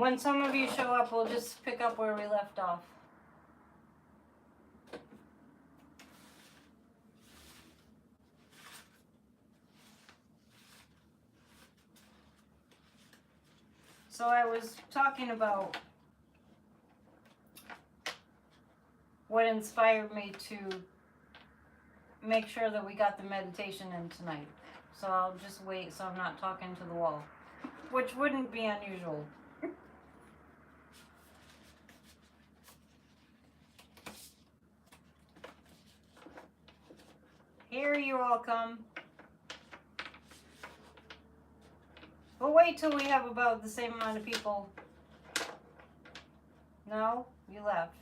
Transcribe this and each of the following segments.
When some of you show up, we'll just pick up where we left off. So I was talking about what inspired me to make sure that we got the meditation in tonight. So I'll just wait so I'm not talking to the wall, which wouldn't be unusual. Here you all come. We'll wait till we have about the same amount of people. No? You left.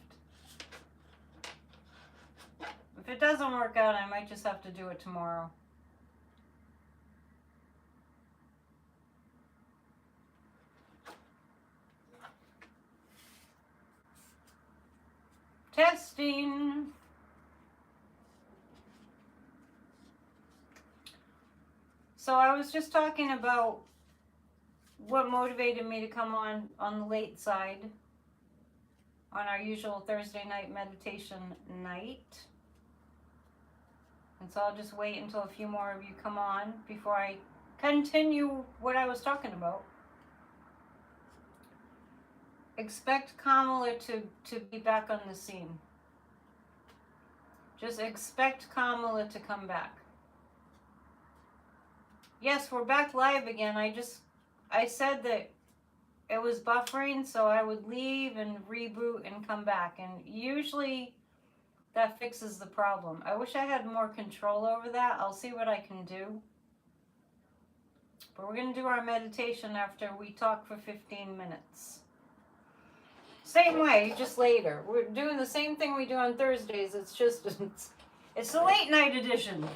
If it doesn't work out, I might just have to do it tomorrow. Testing. So I was just talking about what motivated me to come on the late side on our usual Thursday night meditation night. And so I'll just wait until a few more of you come on before I continue what I was talking about. Expect Kamala to be back on the scene. Just expect Kamala to come back. Yes, we're back live again. I said that it was buffering, so I would leave and reboot and come back. And usually that fixes the problem. I wish I had more control over that. I'll see what I can do. But we're going to do our meditation after we talk for 15 minutes. Same way, just later. We're doing the same thing we do on Thursdays. It's just, it's the late night edition.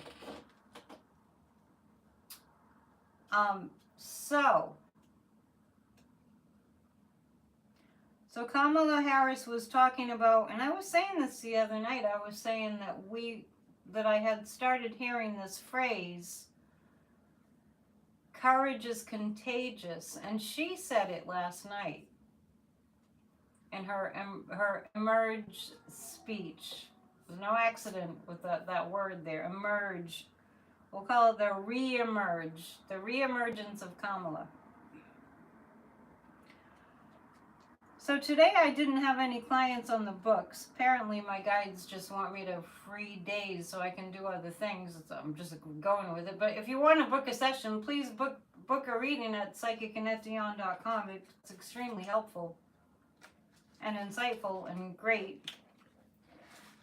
So Kamala Harris was talking about, and I was saying this the other night, I was saying that I had started hearing this phrase, courage is contagious, and she said it last night in her emerge speech. There's no accident with that word there, emerge. We'll call it the re-emerge, the re-emergence of Kamala. So today I didn't have any clients on the books. Apparently my guides just want me to free days so I can do other things. So I'm just going with it. But if you want to book a session, please book a reading at psychicandetdion.com. It's extremely helpful and insightful and great.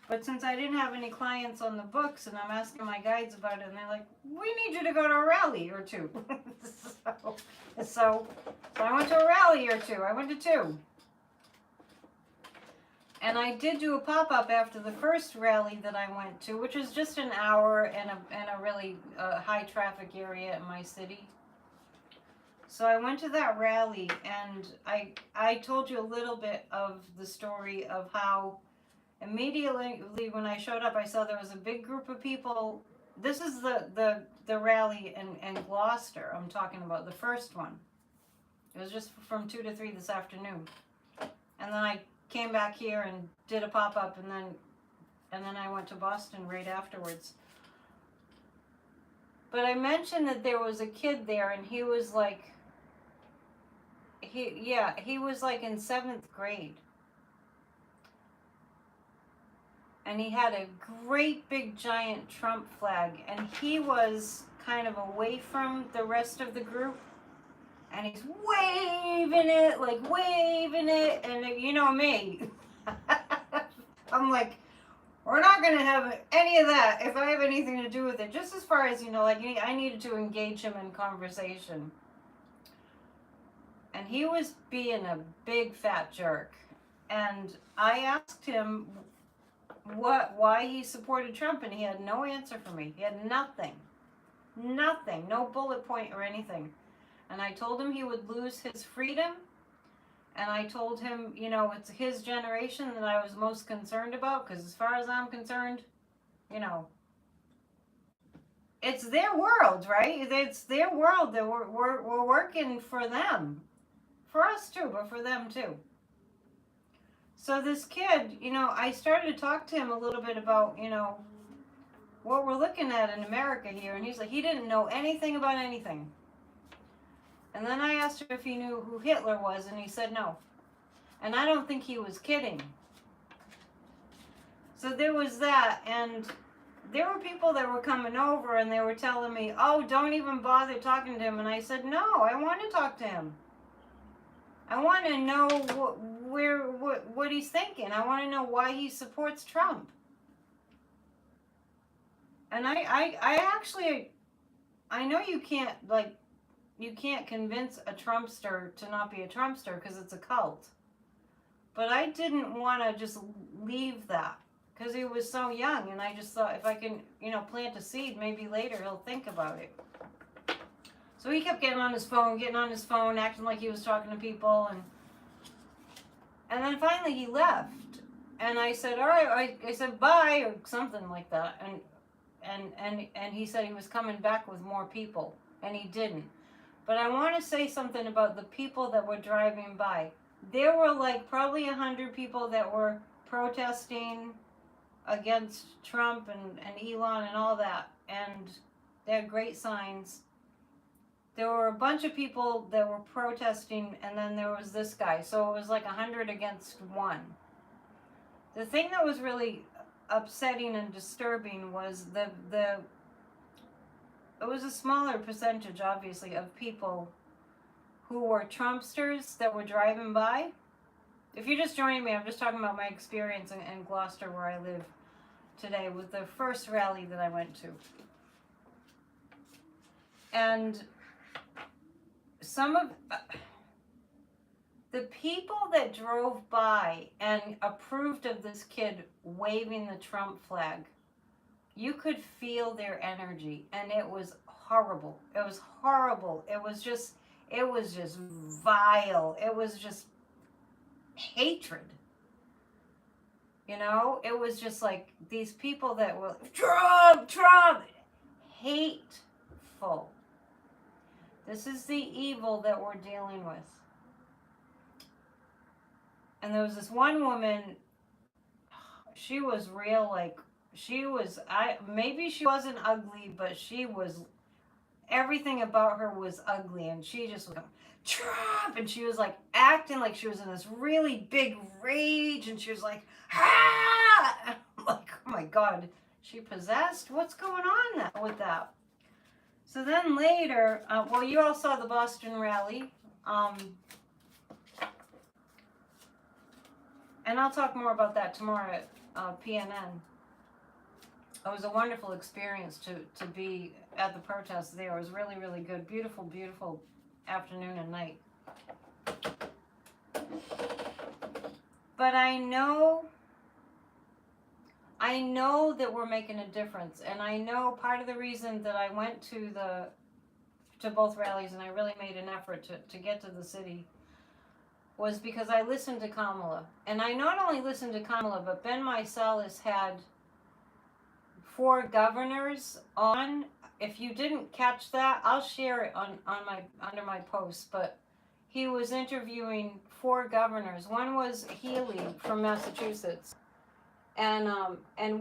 But since I didn't have any clients on the books and I'm asking my guides about it, and they're like, we need you to go to a rally or two. so I went to a rally or two. I went to two. And I did do a pop-up after the first rally that I went to, which was just an hour in a really high traffic area in my city. So I went to that rally, and I told you a little bit of the story of how immediately when I showed up, I saw there was a big group of people. This is the rally in Gloucester I'm talking about, the first one. It was just from 2 to 3 this afternoon. And then I came back here and did a pop-up, and then I went to Boston right afterwards. But I mentioned that there was a kid there, and he was like, he was like in 7th grade. And he had a great big giant Trump flag, and he was kind of away from the rest of the group, and he's waving it, and you know me. I'm like, we're not going to have any of that if I have anything to do with it, just as far as, like, I needed to engage him in conversation. And he was being a big fat jerk, and I asked him why he supported Trump, and he had no answer for me. He had nothing, no bullet point or anything. And I told him he would lose his freedom, and I told him, it's his generation that I was most concerned about, because as far as I'm concerned, it's their world, right? It's their world that we're working for them, For us too, but for them too. So this kid, I started to talk to him a little bit about, what we're looking at in America here. And he's like, he didn't know anything about anything. And then I asked him if he knew who Hitler was, and he said no. And I don't think he was kidding. So there was that, and there were people that were coming over and they were telling me, oh, don't even bother talking to him. And I said, no, I want to talk to him. I want to know what he's thinking. I want to know why he supports Trump. And I actually, I know you can't convince a Trumpster to not be a Trumpster because it's a cult. But I didn't want to just leave that because he was so young, and I just thought if I can, plant a seed, maybe later he'll think about it. So he kept getting on his phone, acting like he was talking to people, and then finally he left. And I said, all right, I said bye or something like that, and he said he was coming back with more people, and he didn't. But I want to say something about the people that were driving by. There were probably 100 people that were protesting against Trump and Elon and all that, and they had great signs. There were a bunch of people that were protesting, and then there was this guy. So it was 100 against 1. The thing that was really upsetting and disturbing was it was a smaller percentage, obviously, of people who were Trumpsters that were driving by. If you're just joining me, I'm just talking about my experience in Gloucester, where I live today, with the first rally that I went to. And some of the people that drove by and approved of this kid waving the Trump flag, you could feel their energy, and it was horrible. It was horrible. It was just vile. It was just hatred. It was just these people that were Trump, hateful. This is the evil that we're dealing with. And there was this one woman, she was real, maybe she wasn't ugly, but everything about her was ugly, and she just was going, Trump, and she was acting like she was in this really big rage, and she was like, ah! I'm like, oh my God, she possessed? What's going on with that? So then later, you all saw the Boston rally, and I'll talk more about that tomorrow at PNN. It was a wonderful experience to be at the protest there. It was really, really good. Beautiful, beautiful afternoon and night. But I know that we're making a difference, and I know part of the reason that I went to both rallies and I really made an effort to get to the city was because I listened to Kamala. And I not only listened to Kamala, but Ben Meiselas had 4 governors on. If you didn't catch that, I'll share it under my post, but he was interviewing 4 governors. One was Healy from Massachusetts. And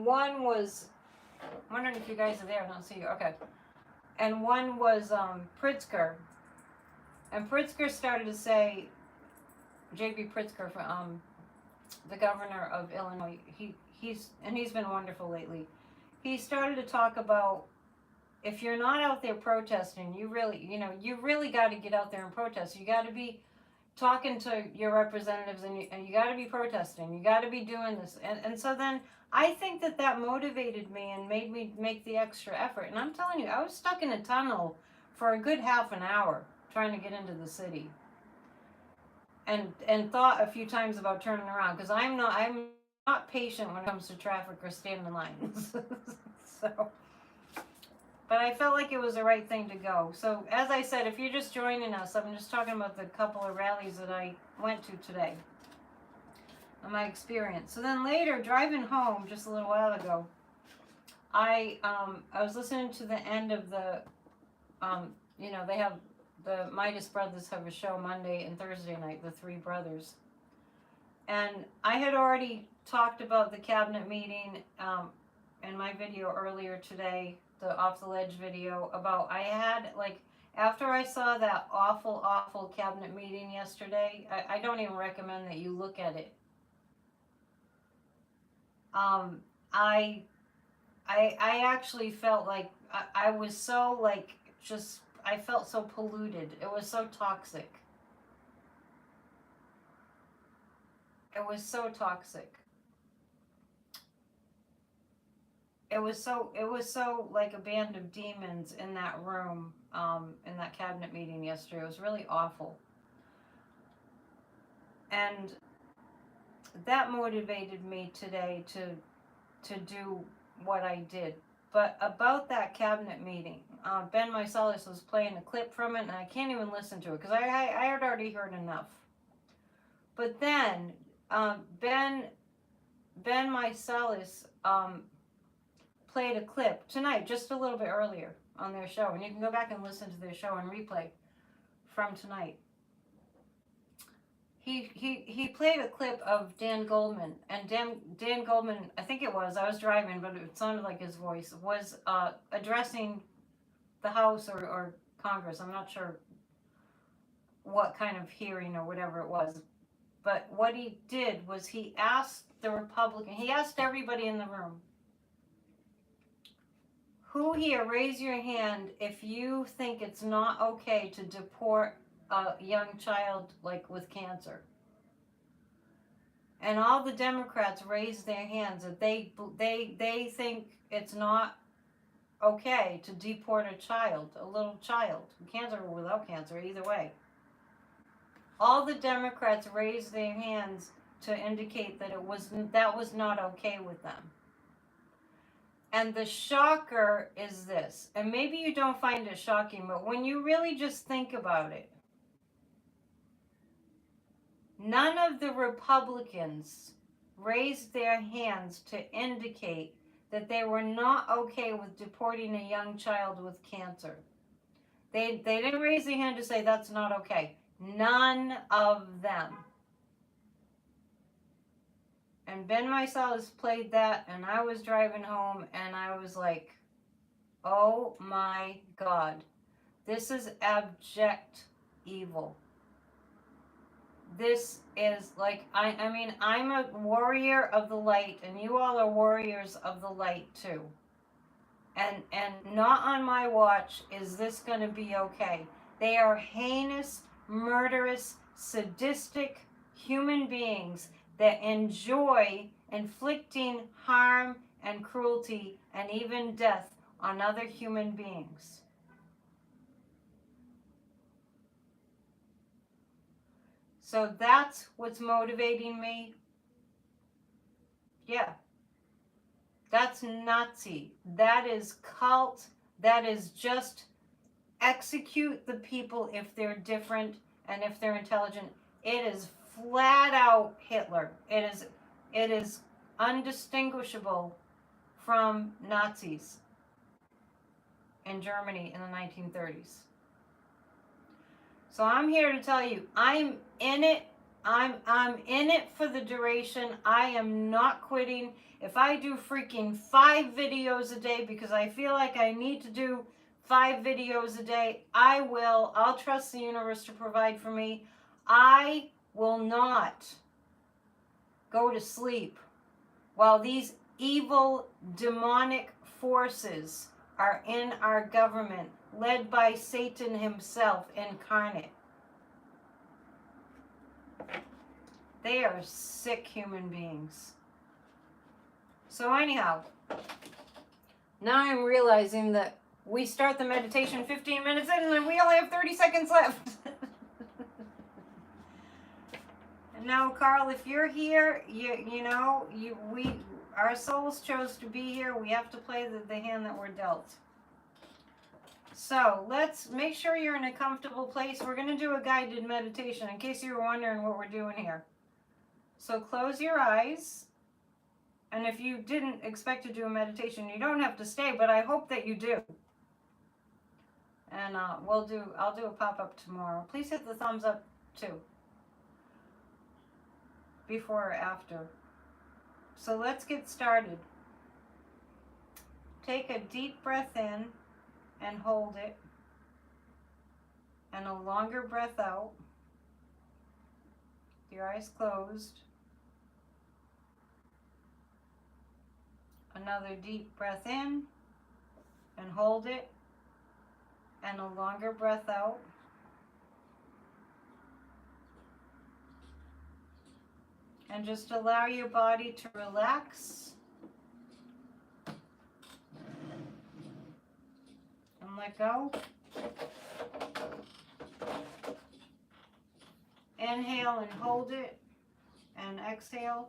one was, I'm wondering if you guys are there. I don't see you. Okay. And one was Pritzker. And Pritzker started to say, J.B. Pritzker, the governor of Illinois, he's been wonderful lately. He started to talk about, if you're not out there protesting, you really got to get out there and protest. You got to be talking to your representatives, and you got to be protesting. You got to be doing this. And so then I think that motivated me and made me make the extra effort. And I'm telling you, I was stuck in a tunnel for a good half an hour trying to get into the city. And thought a few times about turning around, because I'm not patient when it comes to traffic or standing in lines. So, but I felt like it was the right thing to go. So as I said, if you're just joining us, I'm just talking about the couple of rallies that I went to today and my experience. So then later, driving home just a little while ago, I was listening to the end of the, they have the Midas brothers have a show Monday and Thursday night, the three brothers. And I had already talked about the cabinet meeting in my video earlier today, the Off the Ledge video, about I had, like, after I saw that awful, awful cabinet meeting yesterday, I don't even recommend that you look at it. I actually felt like I was so, like, just, I felt so polluted. It was so toxic. It was so toxic. It was so like a band of demons in that room, in that cabinet meeting yesterday. It was really awful. And that motivated me today to do what I did. But about that cabinet meeting, Ben Mysalis was playing a clip from it, and I can't even listen to it because I had already heard enough. But then Ben Mysalis played a clip tonight, just a little bit earlier on their show, and you can go back and listen to their show and replay from tonight. He played a clip of Dan Goldman, and Dan Goldman, I think it was, I was driving, but it sounded like his voice, was addressing the House or Congress. I'm not sure what kind of hearing or whatever it was. But what he did was he asked he asked everybody in the room, who here, raise your hand if you think it's not okay to deport a young child, like, with cancer. And all the Democrats raised their hands that they think it's not okay to deport a child, a little child, cancer or without cancer, either way. All the Democrats raised their hands to indicate that that was not okay with them. And the shocker is this, and maybe you don't find it shocking, but when you really just think about it, none of the Republicans raised their hands to indicate that they were not okay with deporting a young child with cancer. They didn't raise their hand to say that's not okay. None of them. And Ben Mysalis played that, and I was driving home, and I was like, oh my God, this is abject evil. This is like, I mean, I'm a warrior of the light, and you all are warriors of the light too. And not on my watch is this going to be okay. They are heinous, murderous, sadistic human beings that enjoy inflicting harm and cruelty and even death on other human beings. So that's what's motivating me. Yeah. That's Nazi. That is cult. That is just execute the people if they're different and if they're intelligent. It is flat out Hitler. It is undistinguishable from Nazis in Germany in the 1930s. So I'm here to tell you, I'm in it. I'm in it for the duration. I am not quitting. If I do freaking 5 videos a day because I feel like I need to do 5 videos a day, I will. I'll trust the universe to provide for me. I will not go to sleep while these evil demonic forces are in our government, led by Satan himself incarnate. They are sick human beings. So anyhow, now I'm realizing that we start the meditation 15 minutes in and we only have 30 seconds left. Now, Carl, if you're here, our souls chose to be here. We have to play the hand that we're dealt. So let's make sure you're in a comfortable place. We're going to do a guided meditation in case you were wondering what we're doing here. So close your eyes. And if you didn't expect to do a meditation, you don't have to stay, but I hope that you do. And I'll do a pop-up tomorrow. Please hit the thumbs up too, before or after. So let's get started. Take a deep breath in and hold it, and a longer breath out. Your eyes closed. Another deep breath in and hold it, and a longer breath out. And just allow your body to relax and let go. Inhale and hold it, and exhale.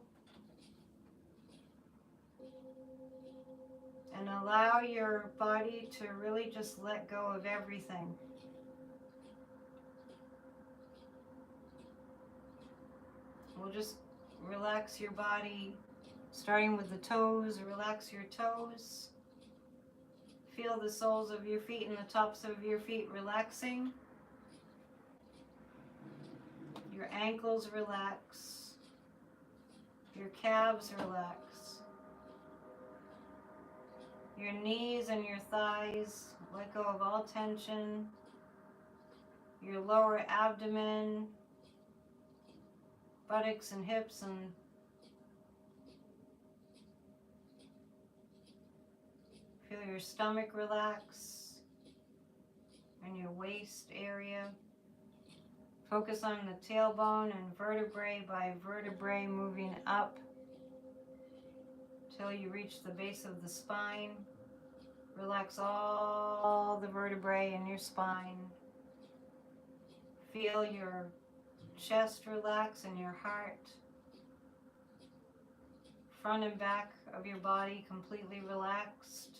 And allow your body to really just let go of everything. We'll just relax your body, starting with the toes. Relax your toes. Feel the soles of your feet and the tops of your feet relaxing. Your ankles relax. Your calves relax. Your knees and your thighs, let go of all tension. Your lower abdomen, buttocks and hips, and feel your stomach relax and your waist area. Focus on the tailbone and vertebrae by vertebrae moving up till you reach the base of the spine. Relax all the vertebrae in your spine. Feel your chest relax and your heart. Front and back of your body completely relaxed.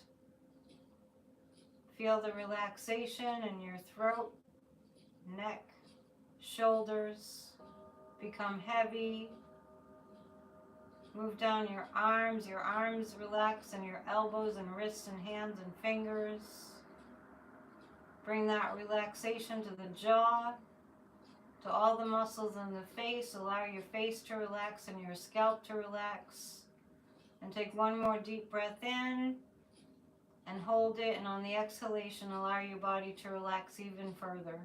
Feel the relaxation in your throat, neck, shoulders become heavy. Move down your arms relax, and your elbows and wrists and hands and fingers. Bring that relaxation to the jaw, to all the muscles in the face. Allow your face to relax and your scalp to relax. And take one more deep breath in and hold it, and on the exhalation, allow your body to relax even further.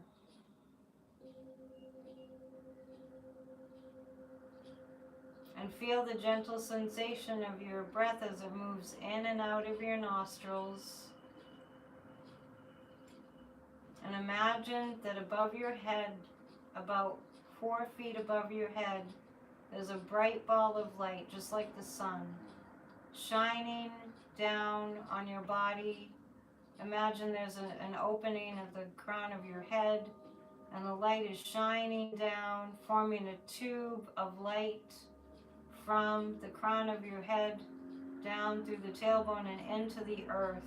And feel the gentle sensation of your breath as it moves in and out of your nostrils. And imagine that above your head, about 4 feet above your head, there's a bright ball of light, just like the sun, shining down on your body. Imagine there's an opening at the crown of your head, and the light is shining down, forming a tube of light from the crown of your head down through the tailbone and into the earth,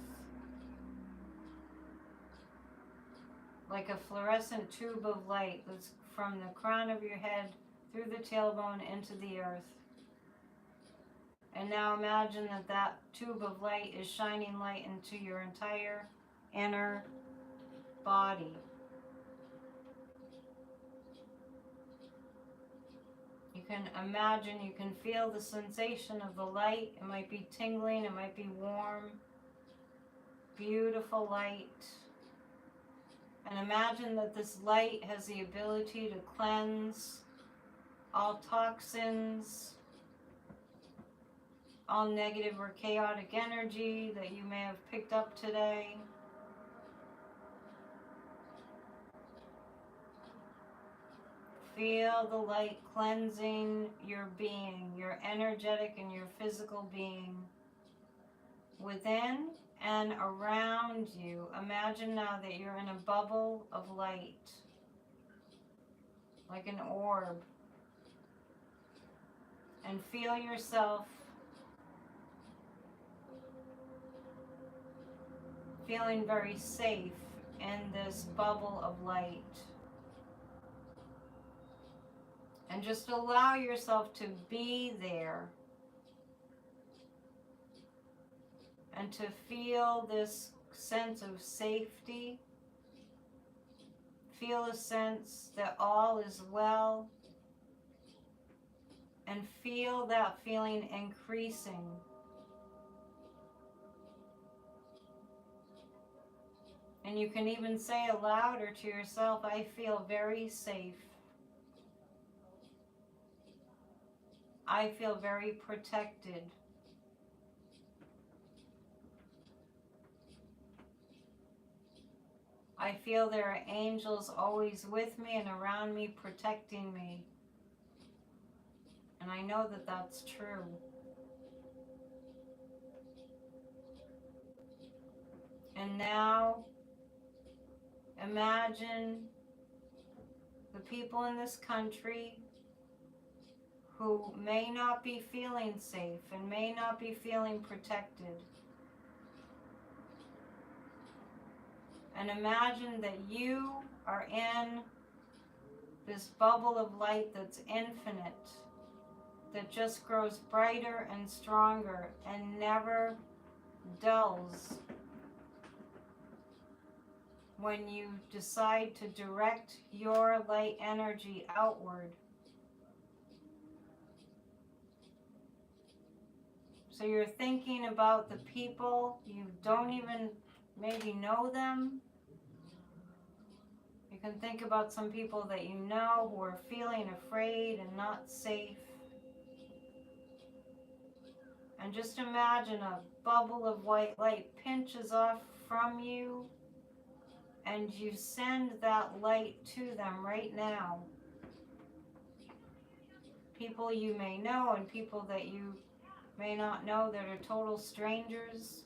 like a fluorescent tube of light that's from the crown of your head through the tailbone into the earth. And now imagine that that tube of light is shining light into your entire inner body. You can imagine, you can feel the sensation of the light. It might be tingling, it might be warm, beautiful light. And imagine that this light has the ability to cleanse all toxins, all negative or chaotic energy that you may have picked up today. Feel the light cleansing your being, your energetic and your physical being. Within and around you, imagine now that you're in a bubble of light, like an orb. And feel yourself feeling very safe in this bubble of light. And just allow yourself to be there and to feel this sense of safety Feel a sense that all is well, and feel that feeling increasing. And you can even say aloud or to yourself, I feel very safe. I feel very protected. I feel there are angels always with me and around me, protecting me. And I know that that's true. And now, imagine the people in this country who may not be feeling safe and may not be feeling protected. And imagine that you are in this bubble of light that's infinite, that just grows brighter and stronger and never dulls when you decide to direct your light energy outward. So you're thinking about the people, you don't even maybe know them. You can think about some people that you know who are feeling afraid and not safe. And just imagine a bubble of white light pinches off from you, and you send that light to them right now. People you may know and people that you may not know that are total strangers.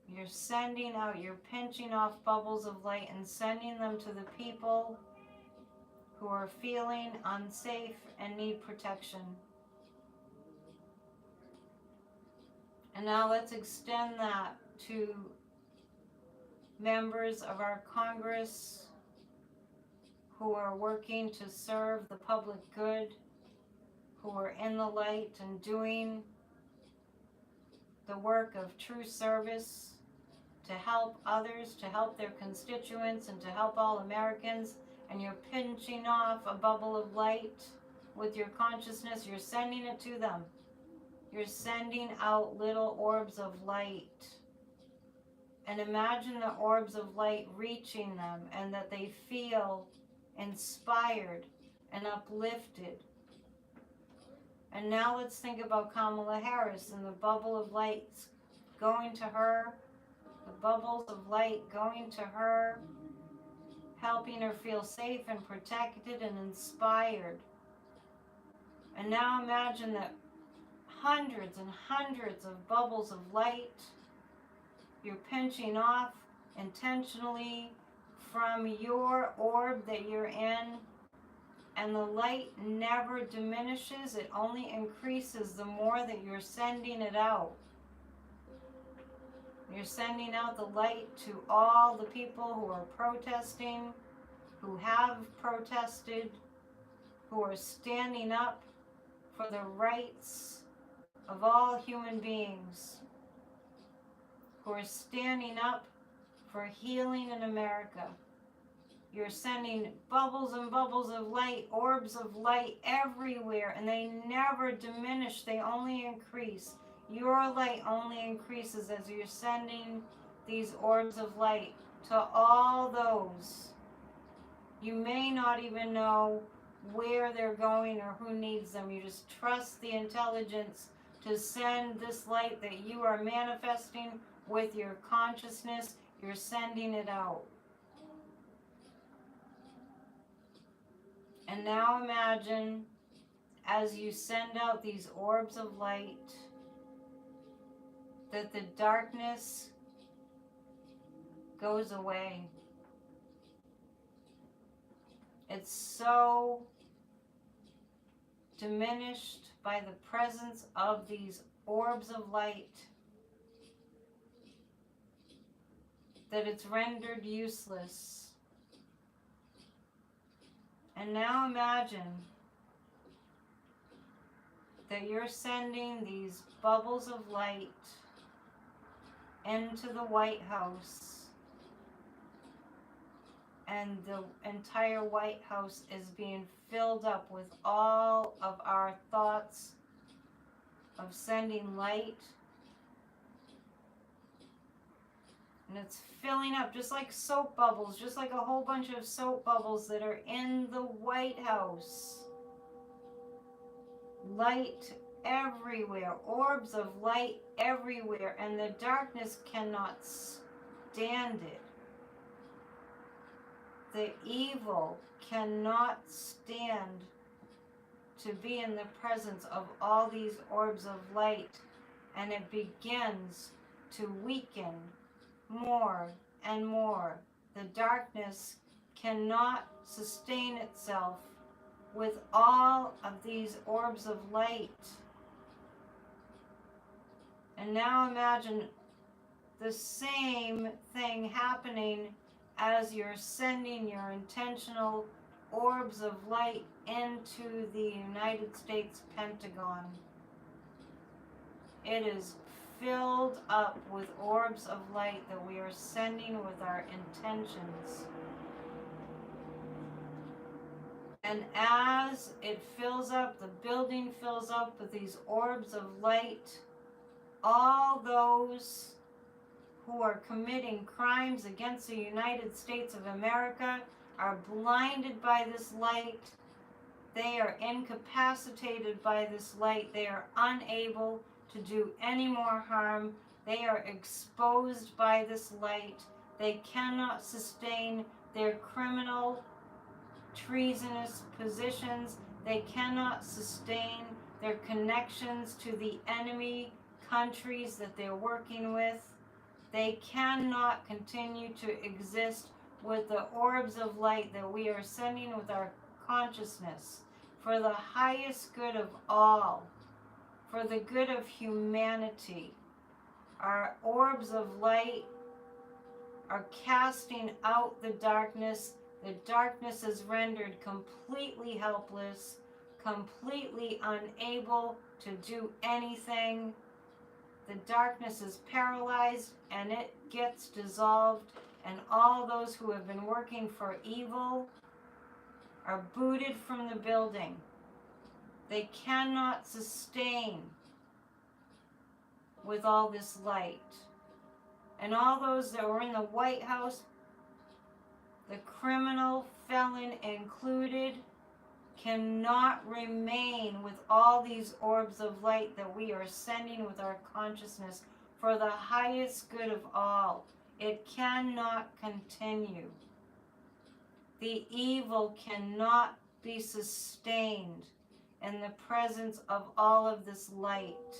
You're sending out, you're pinching off bubbles of light and sending them to the people who are feeling unsafe and need protection. And now let's extend that to members of our Congress who are working to serve the public good, who are in the light and doing the work of true service to help others, to help their constituents, and to help all Americans. And you're pinching off a bubble of light with your consciousness. You're sending it to them. You're sending out little orbs of light. And imagine the orbs of light reaching them and that they feel inspired and uplifted. And now let's think about Kamala Harris and the bubble of light going to her, the bubbles of light going to her, helping her feel safe and protected and inspired. And now imagine that hundreds and hundreds of bubbles of light you're pinching off intentionally from your orb that you're in, and the light never diminishes, it only increases the more that you're sending it out. You're sending out the light to all the people who are protesting, who have protested, who are standing up for the rights of all human beings, who are standing up for healing in America. You're sending bubbles and bubbles of light, orbs of light everywhere, and they never diminish, they only increase. Your light only increases as you're sending these orbs of light to all those. You may not even know where they're going or who needs them. You just trust the intelligence to send this light that you are manifesting with your consciousness. You're sending it out. And now imagine as you send out these orbs of light that the darkness goes away. It's so diminished by the presence of these orbs of light that it's rendered useless. And now imagine that you're sending these bubbles of light into the White House. and the entire White House is being filled up with all of our thoughts of sending light. And it's filling up just like soap bubbles, just like a whole bunch of soap bubbles that are in the White House. Light everywhere, orbs of light everywhere, and the darkness cannot stand it. The evil cannot stand to be in the presence of all these orbs of light, and it begins to weaken more and more. The darkness cannot sustain itself with all of these orbs of light. And now imagine the same thing happening as you're sending your intentional orbs of light into the United States Pentagon. It is filled up with orbs of light that we are sending with our intentions. And as it fills up, the building fills up with these orbs of light, all those who are committing crimes against the United States of America are blinded by this light. They are incapacitated by this light. They are unable to do any more harm. They are exposed by this light. They cannot sustain their criminal, treasonous positions. They cannot sustain their connections to the enemy countries that they're working with. They cannot continue to exist with the orbs of light that we are sending with our consciousness for the highest good of all, for the good of humanity. Our orbs of light are casting out the darkness. The darkness is rendered completely helpless, completely unable to do anything. The darkness is paralyzed and it gets dissolved, and all those who have been working for evil are booted from the building. They cannot sustain with all this light. And all those that were in the White House, the criminal, felon included, cannot remain with all these orbs of light that we are sending with our consciousness for the highest good of all. It cannot continue. The evil cannot be sustained in the presence of all of this light.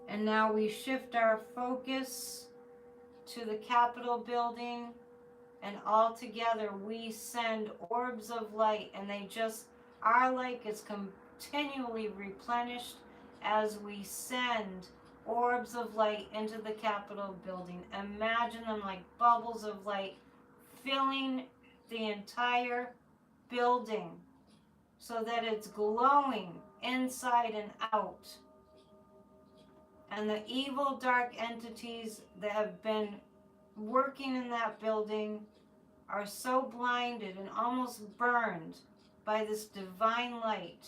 And now we shift our focus to the Capitol building, and all together we send orbs of light, and our light is continually replenished as we send orbs of light into the Capitol building. Imagine them like bubbles of light filling the entire building so that it's glowing inside and out. And the evil dark entities that have been working in that building are so blinded and almost burned by this divine light.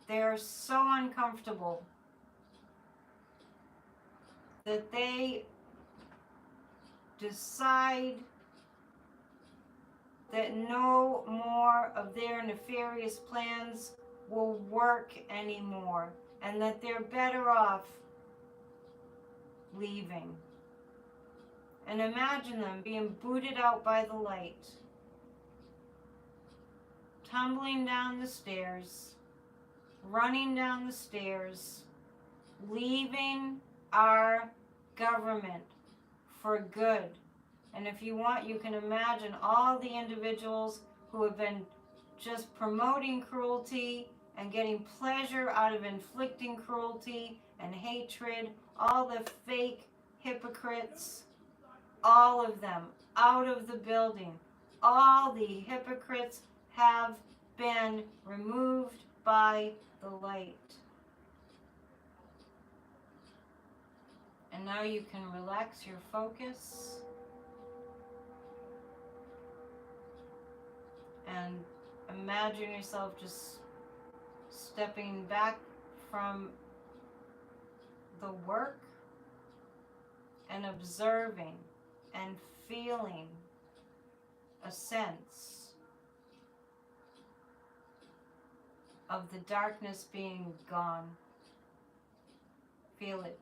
They are so uncomfortable that they decide that no more of their nefarious plans will work anymore, and that they're better off leaving. And imagine them being booted out by the light, tumbling down the stairs, running down the stairs, leaving our government for good. And if you want, you can imagine all the individuals who have been just promoting cruelty and getting pleasure out of inflicting cruelty and hatred, all the fake hypocrites, all of them out of the building. All the hypocrites have been removed by the light. And now you can relax your focus and imagine yourself just stepping back from the work and observing and feeling a sense of the darkness being gone. Feel it.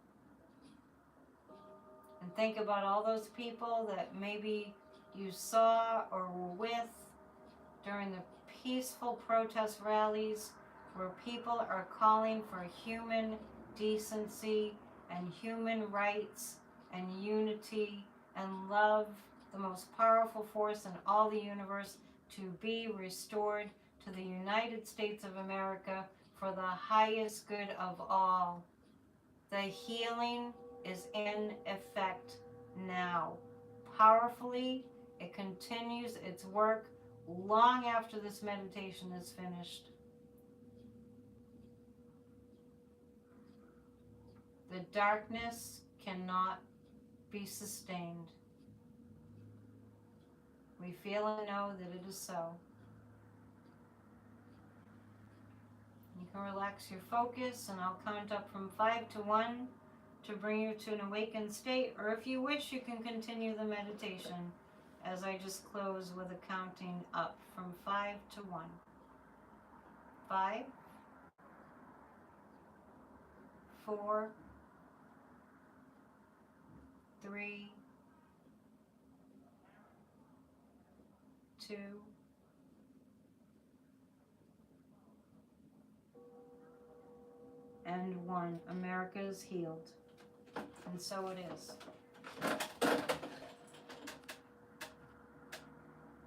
And think about all those people that maybe you saw or were with during the peaceful protest rallies where people are calling for human decency and human rights and unity and love, the most powerful force in all the universe, to be restored to the United States of America for the highest good of all. The healing is in effect now. Powerfully, it continues its work long after this meditation is finished. The darkness cannot be sustained. We feel and know that it is so. You can relax your focus, and I'll count up from 5 to 1 to bring you to an awakened state, or if you wish, you can continue the meditation as I just close with a counting up from 5 to 1. 5, 4, 3, 2, and 1. America is healed. And so it is.